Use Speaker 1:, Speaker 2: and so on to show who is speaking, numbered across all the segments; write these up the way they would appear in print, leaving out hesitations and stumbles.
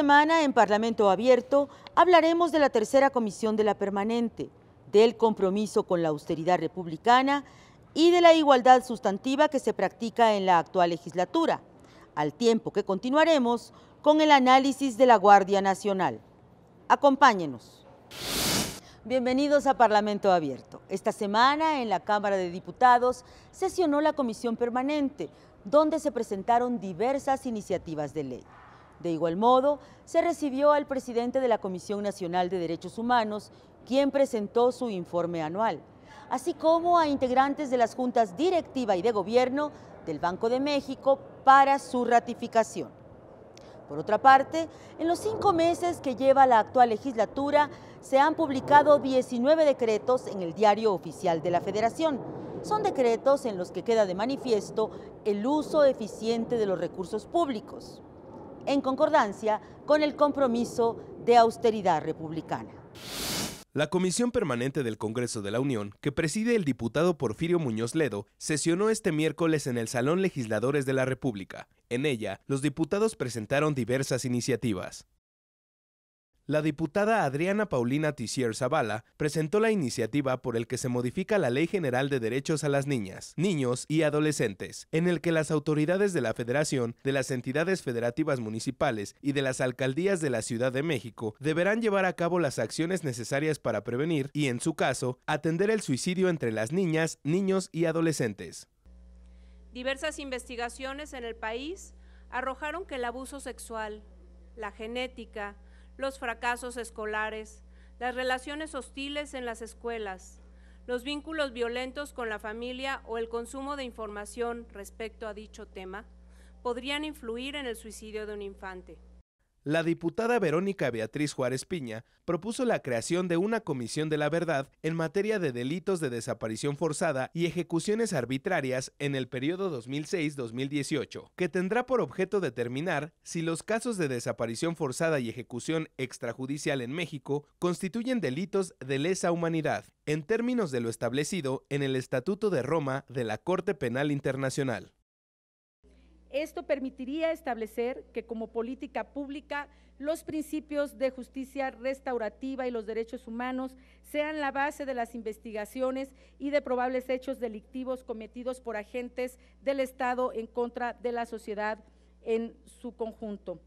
Speaker 1: semana en Parlamento Abierto hablaremos de la tercera comisión de la permanente, del compromiso con la austeridad republicana y de la igualdad sustantiva que se practica en la actual legislatura, al tiempo que continuaremos con el análisis de la Guardia Nacional. Acompáñenos. Bienvenidos a Parlamento Abierto. Esta semana en la Cámara de Diputados sesionó la comisión permanente, donde se presentaron diversas iniciativas de ley. De igual modo, se recibió al presidente de la Comisión Nacional de Derechos Humanos, quien presentó su informe anual, así como a integrantes de las juntas directiva y de gobierno del Banco de México para su ratificación. Por otra parte, en los 5 meses que lleva la actual legislatura, se han publicado 19 decretos en el Diario Oficial de la Federación. Son decretos en los que queda de manifiesto el uso eficiente de los recursos públicos, en concordancia con el compromiso de austeridad republicana.
Speaker 2: La Comisión Permanente del Congreso de la Unión, que preside el diputado Porfirio Muñoz Ledo, sesionó este miércoles en el Salón Legisladores de la República. En ella, los diputados presentaron diversas iniciativas. La diputada Adriana Paulina Tissier Zavala presentó la iniciativa por el que se modifica la Ley General de Derechos a las Niñas, Niños y Adolescentes, en el que las autoridades de la Federación, de las entidades federativas municipales y de las alcaldías de la Ciudad de México deberán llevar a cabo las acciones necesarias para prevenir y, en su caso, atender el suicidio entre las niñas, niños y adolescentes.
Speaker 3: Diversas investigaciones en el país arrojaron que el abuso sexual, la genética, los fracasos escolares, las relaciones hostiles en las escuelas, los vínculos violentos con la familia o el consumo de información respecto a dicho tema podrían influir en el suicidio de un infante.
Speaker 2: La diputada Verónica Beatriz Juárez Piña propuso la creación de una comisión de la verdad en materia de delitos de desaparición forzada y ejecuciones arbitrarias en el periodo 2006-2018, que tendrá por objeto determinar si los casos de desaparición forzada y ejecución extrajudicial en México constituyen delitos de lesa humanidad, en términos de lo establecido en el Estatuto de Roma de la Corte Penal Internacional.
Speaker 4: Esto permitiría establecer que como política pública los principios de justicia restaurativa y los derechos humanos sean la base de las investigaciones y de probables hechos delictivos cometidos por agentes del Estado en contra de la sociedad en su conjunto.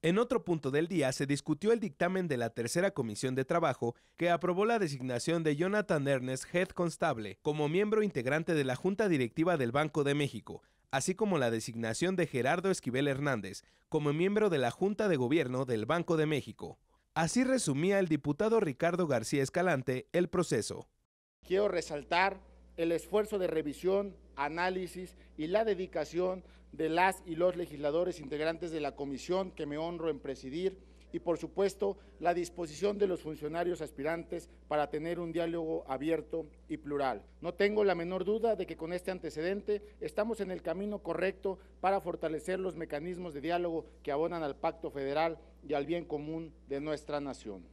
Speaker 2: En otro punto del día se discutió el dictamen de la tercera comisión de trabajo que aprobó la designación de Jonathan Ernest Head Constable como miembro integrante de la Junta Directiva del Banco de México, así como la designación de Gerardo Esquivel Hernández como miembro de la Junta de Gobierno del Banco de México. Así resumía el diputado Ricardo García Escalante el proceso.
Speaker 5: Quiero resaltar el esfuerzo de revisión, análisis y la dedicación de las y los legisladores integrantes de la comisión que me honro en presidir y, por supuesto, la disposición de los funcionarios aspirantes para tener un diálogo abierto y plural. No tengo la menor duda de que con este antecedente estamos en el camino correcto para fortalecer los mecanismos de diálogo que abonan al pacto federal y al bien común de nuestra nación.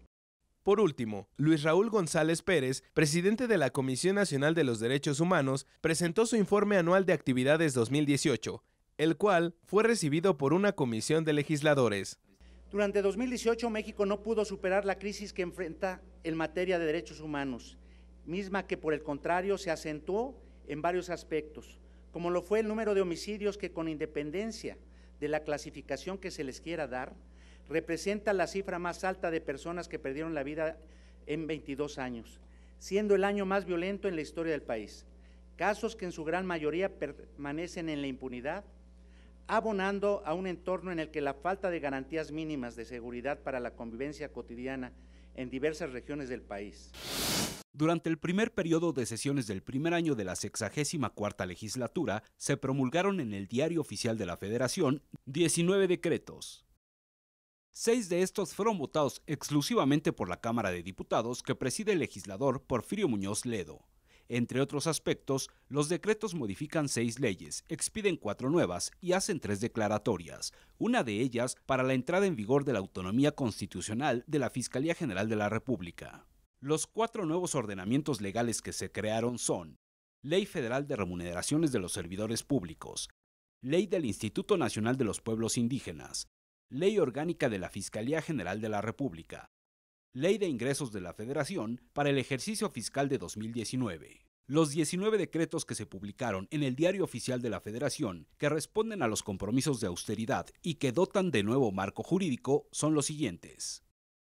Speaker 2: Por último, Luis Raúl González Pérez, presidente de la Comisión Nacional de los Derechos Humanos, presentó su informe anual de actividades 2018, el cual fue recibido por una comisión de legisladores.
Speaker 6: Durante 2018, México no pudo superar la crisis que enfrenta en materia de derechos humanos, misma que por el contrario se acentuó en varios aspectos, como lo fue el número de homicidios que, con independencia de la clasificación que se les quiera dar, representa la cifra más alta de personas que perdieron la vida en 22 años, siendo el año más violento en la historia del país. Casos que en su gran mayoría permanecen en la impunidad, abonando a un entorno en el que la falta de garantías mínimas de seguridad para la convivencia cotidiana en diversas regiones del país.
Speaker 7: Durante el primer periodo de sesiones del primer año de la 64ª legislatura, se promulgaron en el Diario Oficial de la Federación 19 decretos. 6 de estos fueron votados exclusivamente por la Cámara de Diputados que preside el legislador Porfirio Muñoz Ledo. Entre otros aspectos, los decretos modifican 6 leyes, expiden 4 nuevas y hacen 3 declaratorias, una de ellas para la entrada en vigor de la autonomía constitucional de la Fiscalía General de la República. Los 4 nuevos ordenamientos legales que se crearon son: Ley Federal de Remuneraciones de los Servidores Públicos, Ley del Instituto Nacional de los Pueblos Indígenas, Ley Orgánica de la Fiscalía General de la República, Ley de Ingresos de la Federación para el ejercicio fiscal de 2019. Los 19 decretos que se publicaron en el Diario Oficial de la Federación, que responden a los compromisos de austeridad y que dotan de nuevo marco jurídico, son los siguientes.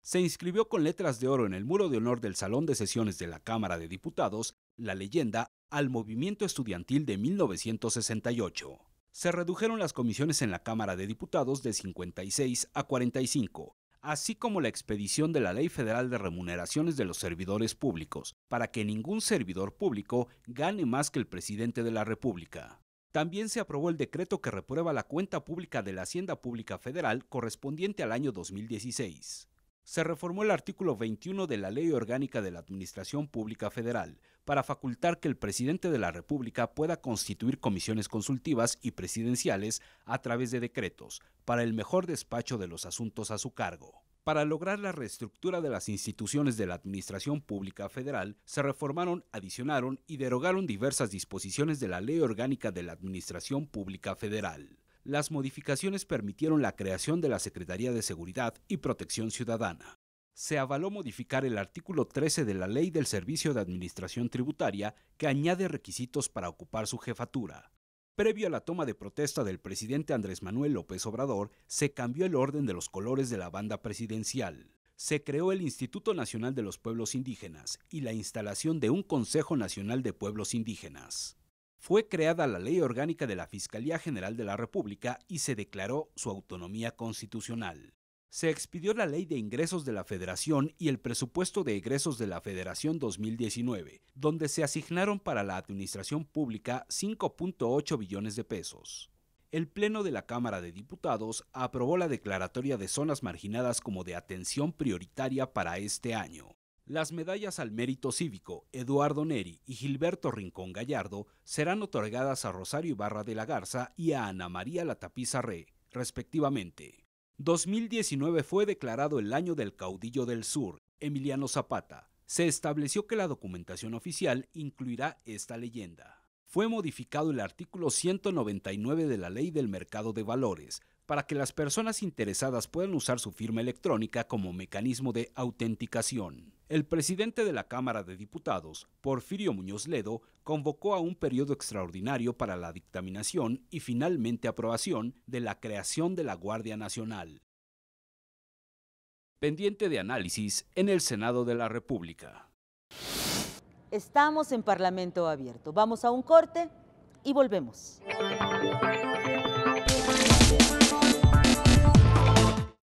Speaker 7: Se inscribió con letras de oro en el muro de honor del Salón de Sesiones de la Cámara de Diputados la leyenda al movimiento estudiantil de 1968. Se redujeron las comisiones en la Cámara de Diputados de 56 a 45, así como la expedición de la Ley Federal de Remuneraciones de los Servidores Públicos, para que ningún servidor público gane más que el presidente de la República. También se aprobó el decreto que reprueba la cuenta pública de la Hacienda Pública Federal correspondiente al año 2016. Se reformó el artículo 21 de la Ley Orgánica de la Administración Pública Federal para facultar que el presidente de la República pueda constituir comisiones consultivas y presidenciales a través de decretos para el mejor despacho de los asuntos a su cargo. Para lograr la reestructura de las instituciones de la Administración Pública Federal, se reformaron, adicionaron y derogaron diversas disposiciones de la Ley Orgánica de la Administración Pública Federal. Las modificaciones permitieron la creación de la Secretaría de Seguridad y Protección Ciudadana. Se avaló modificar el artículo 13 de la Ley del Servicio de Administración Tributaria, que añade requisitos para ocupar su jefatura. Previo a la toma de protesta del presidente Andrés Manuel López Obrador, se cambió el orden de los colores de la banda presidencial. Se creó el Instituto Nacional de los Pueblos Indígenas y la instalación de un Consejo Nacional de Pueblos Indígenas. Fue creada la Ley Orgánica de la Fiscalía General de la República y se declaró su autonomía constitucional. Se expidió la Ley de Ingresos de la Federación y el Presupuesto de Egresos de la Federación 2019, donde se asignaron para la administración pública 5.8 billones de pesos. El Pleno de la Cámara de Diputados aprobó la declaratoria de zonas marginadas como de atención prioritaria para este año. Las medallas al mérito cívico Eduardo Neri y Gilberto Rincón Gallardo serán otorgadas a Rosario Ibarra de la Garza y a Ana María Latapiza Re, respectivamente. 2019 fue declarado el año del caudillo del sur, Emiliano Zapata. Se estableció que la documentación oficial incluirá esta leyenda. Fue modificado el artículo 199 de la Ley del Mercado de Valores, para que las personas interesadas puedan usar su firma electrónica como mecanismo de autenticación. El presidente de la Cámara de Diputados, Porfirio Muñoz Ledo, convocó a un periodo extraordinario para la dictaminación y finalmente aprobación de la creación de la Guardia Nacional. Pendiente de análisis en el Senado de la República.
Speaker 1: Estamos en Parlamento Abierto. Vamos a un corte y volvemos.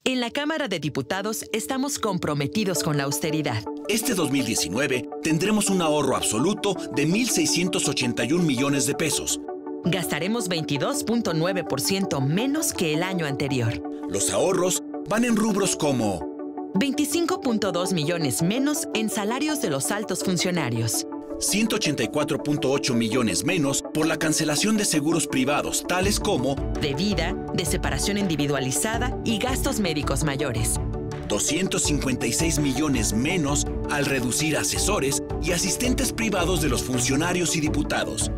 Speaker 8: En la Cámara de Diputados estamos comprometidos con la austeridad.
Speaker 9: Este 2019 tendremos un ahorro absoluto de 1.681 millones de pesos.
Speaker 8: Gastaremos 22.9% menos que el año anterior.
Speaker 9: Los ahorros van en rubros como
Speaker 8: 25.2 millones menos en salarios de los altos funcionarios.
Speaker 9: 184.8 millones menos por la cancelación de seguros privados, tales como
Speaker 8: de vida, de separación individualizada y gastos médicos mayores.
Speaker 9: 256 millones menos al reducir asesores y asistentes privados de los funcionarios y diputados.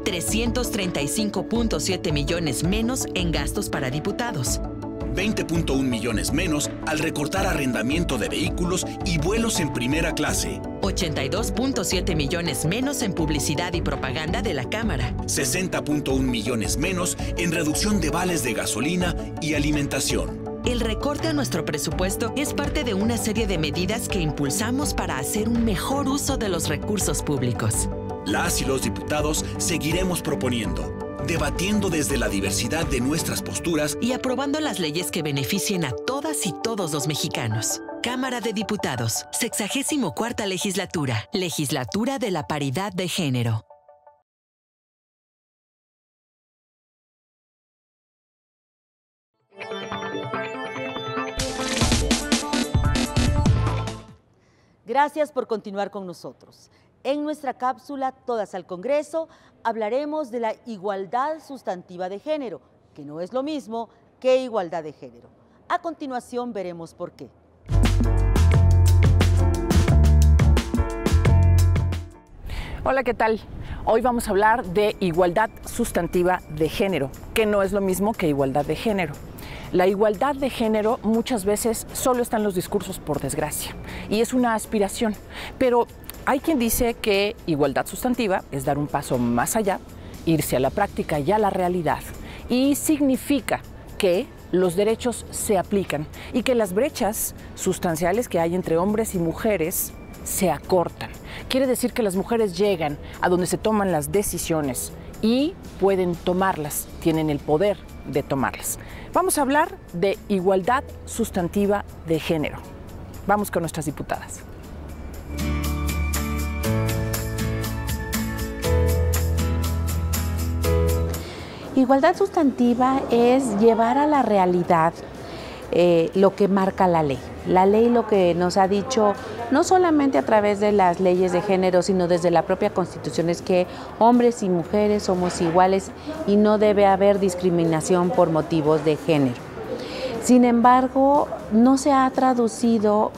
Speaker 8: 335.7 millones menos en gastos para diputados.
Speaker 9: 20.1 millones menos al recortar arrendamiento de vehículos y vuelos en primera clase.
Speaker 8: 82.7 millones menos en publicidad y propaganda de la Cámara.
Speaker 9: 60.1 millones menos en reducción de vales de gasolina y alimentación.
Speaker 8: El recorte a nuestro presupuesto es parte de una serie de medidas que impulsamos para hacer un mejor uso de los recursos públicos.
Speaker 9: Las y los diputados seguiremos proponiendo, debatiendo desde la diversidad de nuestras posturas
Speaker 8: y aprobando las leyes que beneficien a todas y todos los mexicanos. Cámara de Diputados, 64ª Legislatura, Legislatura de la Paridad de Género.
Speaker 1: Gracias por continuar con nosotros. En nuestra cápsula Todas al Congreso hablaremos de la igualdad sustantiva de género, que no es lo mismo que igualdad de género. A continuación veremos por qué.
Speaker 10: Hola, ¿qué tal? Hoy vamos a hablar de igualdad sustantiva de género, que no es lo mismo que igualdad de género. La igualdad de género muchas veces solo está en los discursos, por desgracia, y es una aspiración, pero hay quien dice que igualdad sustantiva es dar un paso más allá, irse a la práctica y a la realidad, y significa que los derechos se aplican y que las brechas sustanciales que hay entre hombres y mujeres se acortan. Quiere decir que las mujeres llegan a donde se toman las decisiones y pueden tomarlas, tienen el poder de tomarlas. Vamos a hablar de igualdad sustantiva de género. Vamos con nuestras diputadas.
Speaker 11: Igualdad sustantiva es llevar a la realidad lo que marca la ley. La ley lo que nos ha dicho, no solamente a través de las leyes de género, sino desde la propia Constitución, es que hombres y mujeres somos iguales y no debe haber discriminación por motivos de género. Sin embargo, no se ha traducido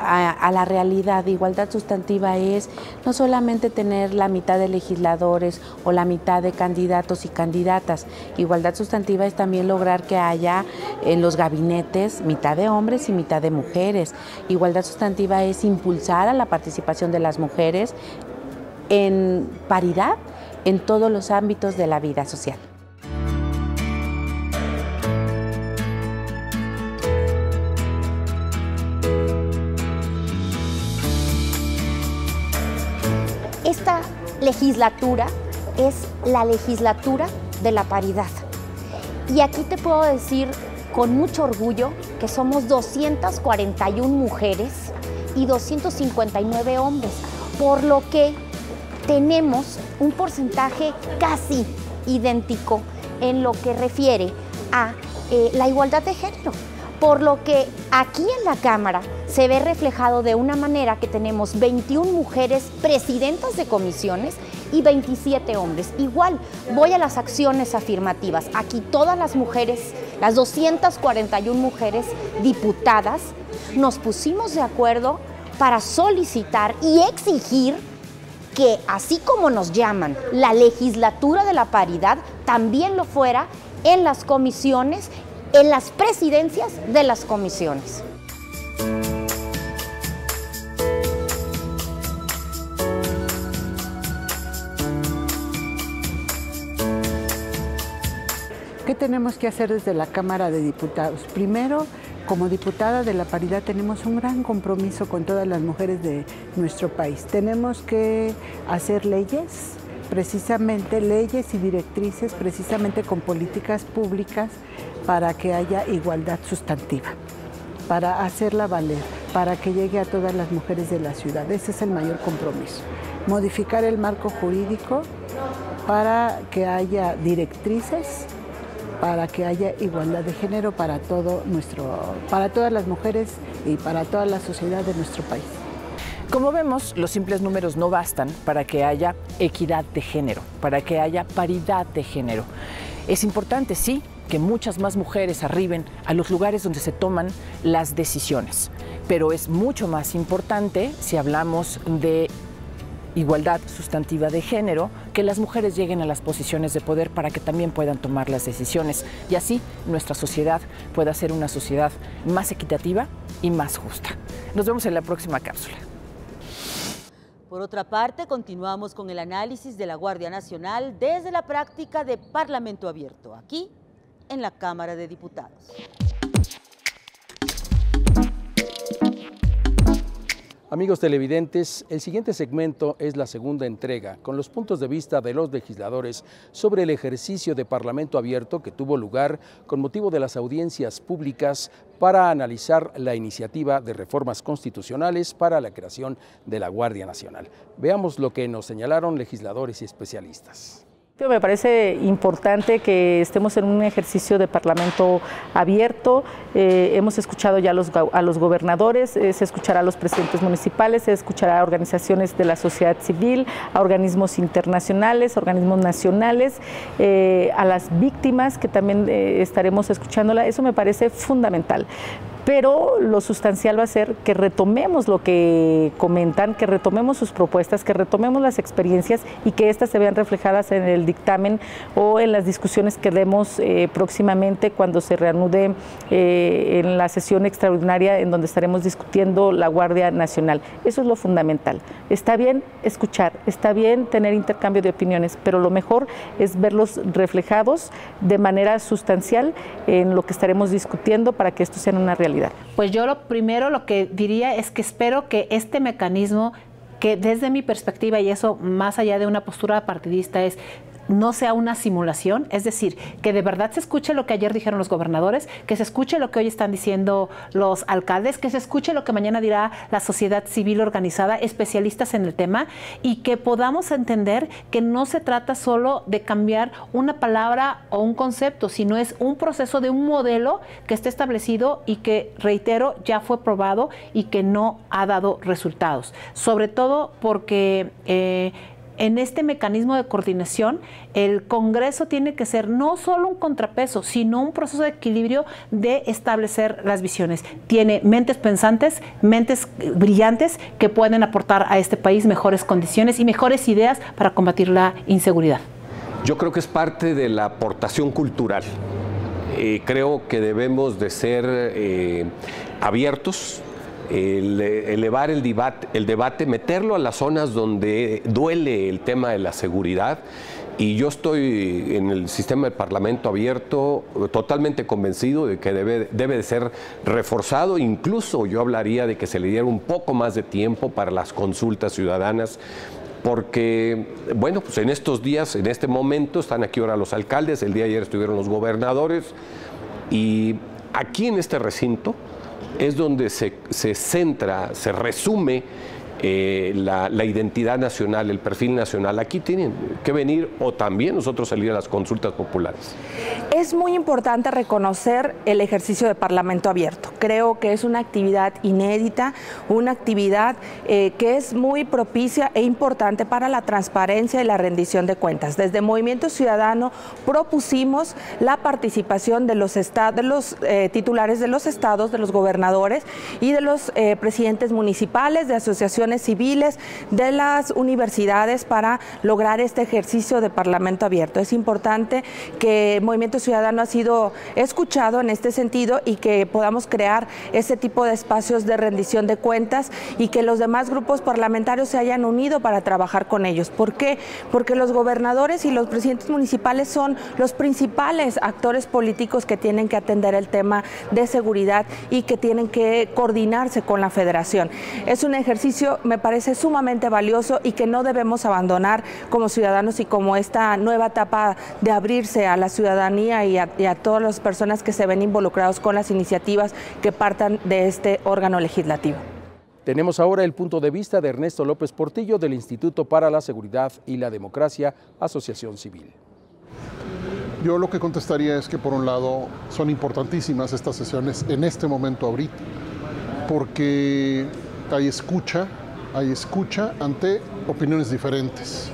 Speaker 11: a la realidad. Igualdad sustantiva es no solamente tener la mitad de legisladores o la mitad de candidatos y candidatas. Igualdad sustantiva es también lograr que haya en los gabinetes mitad de hombres y mitad de mujeres. Igualdad sustantiva es impulsar a la participación de las mujeres en paridad en todos los ámbitos de la vida social.
Speaker 12: Esta legislatura es la legislatura de la paridad. Y aquí te puedo decir con mucho orgullo que somos 241 mujeres y 259 hombres, por lo que tenemos un porcentaje casi idéntico en lo que refiere a la igualdad de género. Por lo que aquí en la Cámara se ve reflejado de una manera que tenemos 21 mujeres presidentas de comisiones y 27 hombres. Igual, voy a las acciones afirmativas. Aquí todas las mujeres, las 241 mujeres diputadas, nos pusimos de acuerdo para solicitar y exigir que, así como nos llaman la legislatura de la paridad, también lo fuera en las comisiones, en las presidencias de las comisiones.
Speaker 13: ¿Qué tenemos que hacer desde la Cámara de Diputados? Primero, como diputada de la paridad tenemos un gran compromiso con todas las mujeres de nuestro país. Tenemos que hacer leyes, precisamente leyes y directrices, precisamente con políticas públicas para que haya igualdad sustantiva, para hacerla valer, para que llegue a todas las mujeres de la ciudad. Ese es el mayor compromiso. Modificar el marco jurídico para que haya directrices, para que haya igualdad de género para todas las mujeres y para toda la sociedad de nuestro país.
Speaker 10: Como vemos, los simples números no bastan para que haya equidad de género, para que haya paridad de género. Es importante, sí, que muchas más mujeres arriben a los lugares donde se toman las decisiones, pero es mucho más importante, si hablamos de igualdad sustantiva de género, que las mujeres lleguen a las posiciones de poder para que también puedan tomar las decisiones y así nuestra sociedad pueda ser una sociedad más equitativa y más justa. Nos vemos en la próxima cápsula.
Speaker 1: Por otra parte, continuamos con el análisis de la Guardia Nacional desde la práctica de Parlamento Abierto, aquí en la Cámara de Diputados.
Speaker 14: Amigos televidentes, el siguiente segmento es la segunda entrega, con los puntos de vista de los legisladores sobre el ejercicio de Parlamento Abierto que tuvo lugar con motivo de las audiencias públicas para analizar la iniciativa de reformas constitucionales para la creación de la Guardia Nacional. Veamos lo que nos señalaron legisladores y especialistas.
Speaker 4: Me parece importante que estemos en un ejercicio de Parlamento abierto. Hemos escuchado ya a los gobernadores, se escuchará a los presidentes municipales, se escuchará a organizaciones de la sociedad civil, a organismos internacionales, organismos nacionales, a las víctimas que también estaremos escuchándola. Eso me parece fundamental.
Speaker 10: pero lo sustancial va a ser que retomemos lo que comentan, que retomemos sus propuestas, que retomemos las experiencias y que éstas se vean reflejadas en el dictamen o en las discusiones que demos próximamente cuando se reanude en la sesión extraordinaria en donde estaremos discutiendo la Guardia Nacional. Eso es lo fundamental. Está bien escuchar, está bien tener intercambio de opiniones, pero lo mejor es verlos reflejados de manera sustancial en lo que estaremos discutiendo para que esto sea una realidad.
Speaker 15: Pues yo lo que diría es que espero que este mecanismo, que desde mi perspectiva, y eso más allá de una postura partidista, no sea una simulación, es decir, que de verdad se escuche lo que ayer dijeron los gobernadores, que se escuche lo que hoy están diciendo los alcaldes, que se escuche lo que mañana dirá la sociedad civil organizada, especialistas en el tema, y que podamos entender que no se trata solo de cambiar una palabra o un concepto, sino es un proceso de un modelo que está establecido y que, reitero, ya fue probado y que no ha dado resultados. Sobre todo porque en este mecanismo de coordinación, el Congreso tiene que ser no solo un contrapeso, sino un proceso de equilibrio de establecer las visiones. Tiene mentes pensantes, mentes brillantes que pueden aportar a este país mejores condiciones y mejores ideas para combatir la inseguridad.
Speaker 16: Yo creo que es parte de la aportación cultural. Creo que debemos de ser abiertos, elevar el debate, meterlo a las zonas donde duele el tema de la seguridad. Y yo estoy en el sistema del Parlamento abierto, totalmente convencido de que debe de ser reforzado. Incluso yo hablaría de que se le diera un poco más de tiempo para las consultas ciudadanas, porque, bueno, pues en estos días, en este momento, están aquí ahora los alcaldes, el día de ayer estuvieron los gobernadores, y aquí en este recinto es donde se centra, se resume la identidad nacional, el perfil nacional. Aquí tienen que venir o también nosotros salir a las consultas populares.
Speaker 17: Es muy importante reconocer el ejercicio de Parlamento abierto. Creo que es una actividad inédita, una actividad que es muy propicia e importante para la transparencia y la rendición de cuentas. Desde Movimiento Ciudadano propusimos la participación de los titulares de los estados, de los gobernadores y de los presidentes municipales, de asociaciones civiles, de las universidades para lograr este ejercicio de Parlamento abierto. Es importante que Movimiento Ciudadano ha sido escuchado en este sentido y que podamos crear ese tipo de espacios de rendición de cuentas y que los demás grupos parlamentarios se hayan unido para trabajar con ellos. ¿Por qué? Porque los gobernadores y los presidentes municipales son los principales actores políticos que tienen que atender el tema de seguridad y que tienen que coordinarse con la Federación. Es un ejercicio, me parece, sumamente valioso y que no debemos abandonar como ciudadanos y como esta nueva etapa de abrirse a la ciudadanía y a todas las personas que se ven involucrados con las iniciativas que partan de este órgano legislativo.
Speaker 14: Tenemos ahora el punto de vista de Ernesto López Portillo del Instituto para la Seguridad y la Democracia, Asociación Civil.
Speaker 18: Yo lo que contestaría es que, por un lado, son importantísimas estas sesiones en este momento ahorita, porque hay escucha ante opiniones diferentes.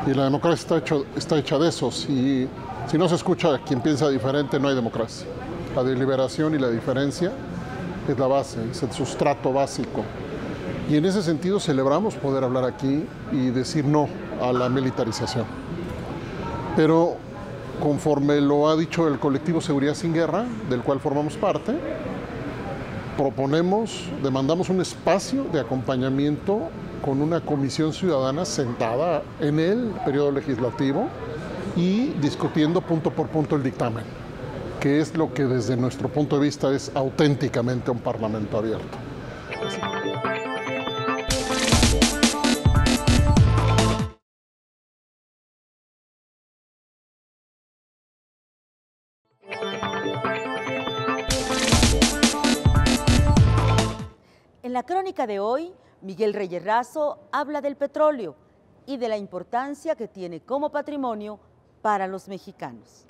Speaker 18: Y la democracia está hecha de eso. Si no se escucha a quien piensa diferente, no hay democracia. La deliberación y la diferencia es la base, es el sustrato básico. Y en ese sentido celebramos poder hablar aquí y decir no a la militarización. Pero conforme lo ha dicho el colectivo Seguridad Sin Guerra, del cual formamos parte, demandamos un espacio de acompañamiento con una comisión ciudadana sentada en el periodo legislativo y discutiendo punto por punto el dictamen, que es lo que desde nuestro punto de vista es auténticamente un Parlamento abierto.
Speaker 1: En la crónica de hoy, Miguel Reyes Razo habla del petróleo y de la importancia que tiene como patrimonio para los mexicanos.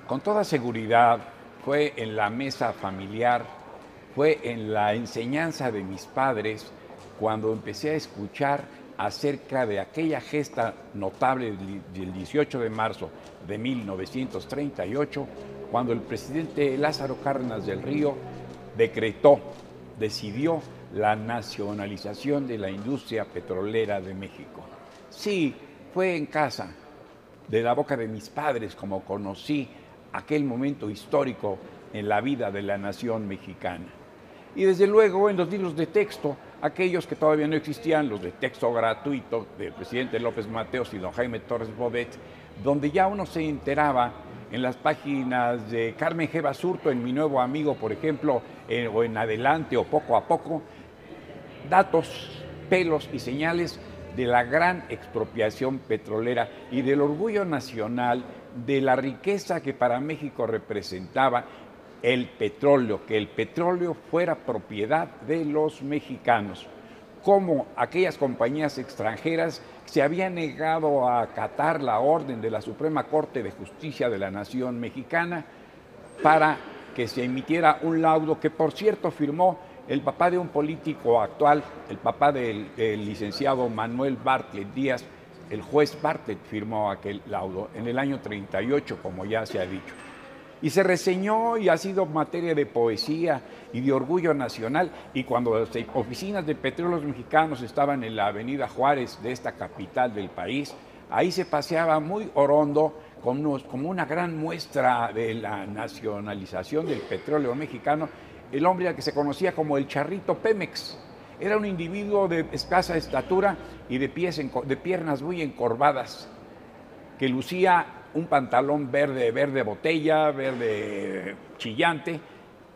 Speaker 19: Con toda seguridad fue en la mesa familiar, fue en la enseñanza de mis padres cuando empecé a escuchar acerca de aquella gesta notable del 18 de marzo de 1938, cuando el presidente Lázaro Cárdenas del Río decidió la nacionalización de la industria petrolera de México. Sí, fue en casa, de la boca de mis padres, como conocí aquel momento histórico en la vida de la nación mexicana. Y desde luego en los libros de texto, aquellos que todavía no existían, los de texto gratuito del presidente López Mateos y don Jaime Torres Bodet, donde ya uno se enteraba en las páginas de Carmen G. Basurto, en Mi Nuevo Amigo, por ejemplo, o en Adelante o Poco a Poco, datos, pelos y señales de la gran expropiación petrolera y del orgullo nacional, de la riqueza que para México representaba el petróleo, que el petróleo fuera propiedad de los mexicanos. Cómo aquellas compañías extranjeras se habían negado a acatar la orden de la Suprema Corte de Justicia de la Nación Mexicana para que se emitiera un laudo que, por cierto, firmó el papá de un político actual, el papá del licenciado Manuel Bartlett Díaz. El juez Bartlett firmó aquel laudo en el año 38, como ya se ha dicho. Y se reseñó y ha sido materia de poesía y de orgullo nacional. Y cuando las oficinas de Petróleos Mexicanos estaban en la avenida Juárez de esta capital del país, ahí se paseaba muy orondo como una gran muestra de la nacionalización del petróleo mexicano, el hombre al que se conocía como el Charrito Pemex. Era un individuo de escasa estatura y de piernas muy encorvadas, que lucía un pantalón verde botella, verde chillante,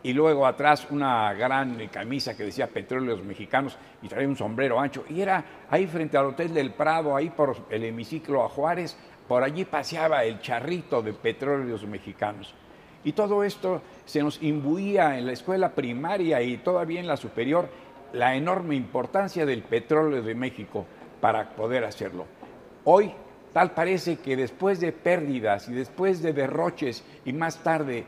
Speaker 19: y luego atrás una gran camisa que decía Petróleos Mexicanos y traía un sombrero ancho. Y era ahí frente al Hotel del Prado, ahí por el hemiciclo a Juárez, por allí paseaba el charrito de Petróleos Mexicanos. Y todo esto se nos imbuía en la escuela primaria y todavía en la superior, la enorme importancia del petróleo de México para poder hacerlo. Hoy, tal parece que después de pérdidas y después de derroches y más tarde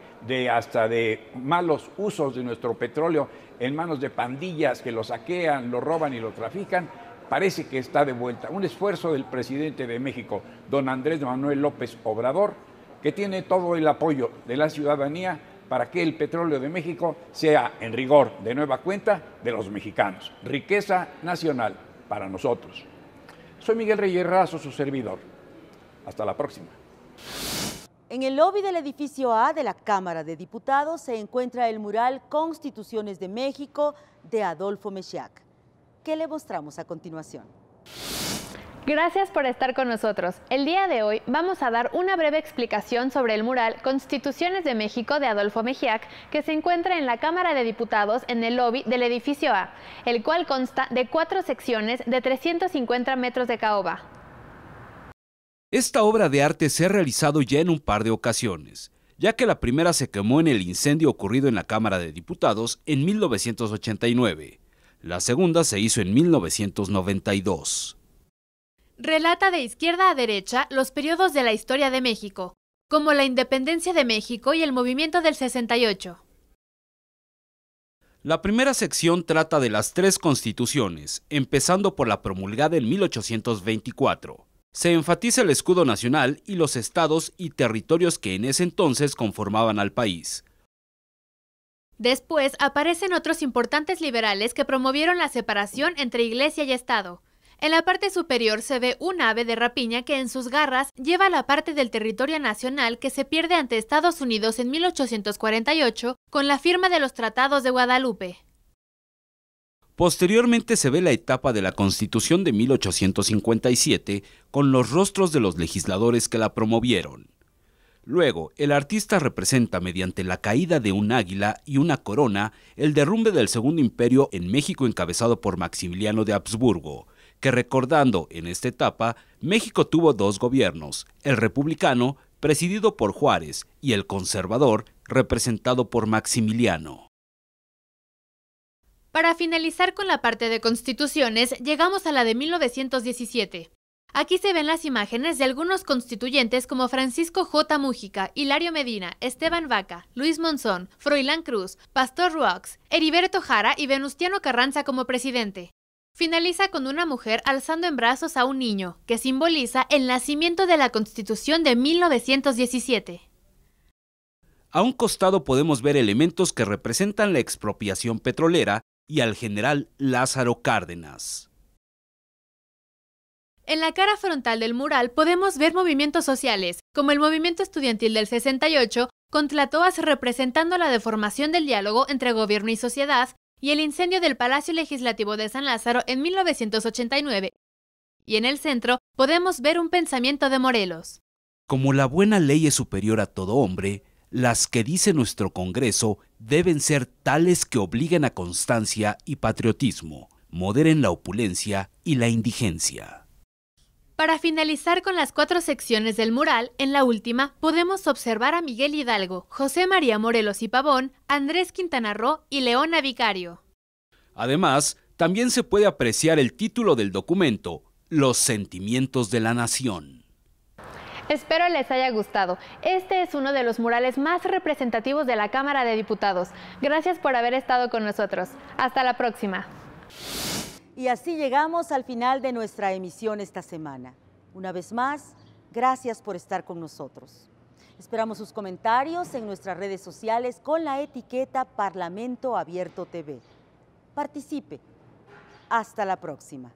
Speaker 19: hasta de malos usos de nuestro petróleo en manos de pandillas que lo saquean, lo roban y lo trafican, parece que está de vuelta. Un esfuerzo del presidente de México, don Andrés Manuel López Obrador, que tiene todo el apoyo de la ciudadanía para que el petróleo de México sea, en rigor, de nueva cuenta, de los mexicanos. Riqueza nacional para nosotros. Soy Miguel Reyes Razo, su servidor. Hasta la próxima.
Speaker 1: En el lobby del edificio A de la Cámara de Diputados se encuentra el mural Constituciones de México de Adolfo Mechiac, que le mostramos a continuación.
Speaker 20: Gracias por estar con nosotros. El día de hoy vamos a dar una breve explicación sobre el mural Constituciones de México de Adolfo Mechiac, que se encuentra en la Cámara de Diputados en el lobby del edificio A, el cual consta de 4 secciones de 350 metros de caoba.
Speaker 7: Esta obra de arte se ha realizado ya en un par de ocasiones, ya que la primera se quemó en el incendio ocurrido en la Cámara de Diputados en 1989. La segunda se hizo en 1992.
Speaker 20: Relata de izquierda a derecha los periodos de la historia de México, como la independencia de México y el movimiento del 68.
Speaker 7: La primera sección trata de las 3 constituciones, empezando por la promulgada en 1824. Se enfatiza el escudo nacional y los estados y territorios que en ese entonces conformaban al país.
Speaker 20: Después aparecen otros importantes liberales que promovieron la separación entre iglesia y estado. En la parte superior se ve un ave de rapiña que en sus garras lleva la parte del territorio nacional que se pierde ante Estados Unidos en 1848 con la firma de los Tratados de Guadalupe.
Speaker 7: Posteriormente se ve la etapa de la Constitución de 1857 con los rostros de los legisladores que la promovieron. Luego, el artista representa mediante la caída de un águila y una corona el derrumbe del Segundo Imperio en México encabezado por Maximiliano de Habsburgo, que recordando en esta etapa, México tuvo 2 gobiernos, el republicano, presidido por Juárez, y el conservador, representado por Maximiliano.
Speaker 20: Para finalizar con la parte de constituciones, llegamos a la de 1917. Aquí se ven las imágenes de algunos constituyentes como Francisco J. Mújica, Hilario Medina, Esteban Vaca, Luis Monzón, Froilán Cruz, Pastor Roux, Heriberto Jara y Venustiano Carranza como presidente. finaliza con una mujer alzando en brazos a un niño, que simboliza el nacimiento de la Constitución de 1917.
Speaker 7: A un costado podemos ver elementos que representan la expropiación petrolera y al general Lázaro Cárdenas.
Speaker 20: En la cara frontal del mural podemos ver movimientos sociales, como el movimiento estudiantil del 68, con Tlatoas representando la deformación del diálogo entre gobierno y sociedad, y el incendio del Palacio Legislativo de San Lázaro en 1989. Y en el centro podemos ver un pensamiento de Morelos.
Speaker 7: Como la buena ley es superior a todo hombre, las que dice nuestro Congreso deben ser tales que obliguen a constancia y patriotismo, moderen la opulencia y la indigencia.
Speaker 20: Para finalizar con las 4 secciones del mural, en la última podemos observar a Miguel Hidalgo, José María Morelos y Pavón, Andrés Quintana Roo y Leona Vicario.
Speaker 7: Además, también se puede apreciar el título del documento, Los sentimientos de la nación.
Speaker 20: Espero les haya gustado. Este es uno de los murales más representativos de la Cámara de Diputados. Gracias por haber estado con nosotros. Hasta la próxima.
Speaker 1: Y así llegamos al final de nuestra emisión esta semana. Una vez más, gracias por estar con nosotros. Esperamos sus comentarios en nuestras redes sociales con la etiqueta Parlamento Abierto TV. Participe. Hasta la próxima.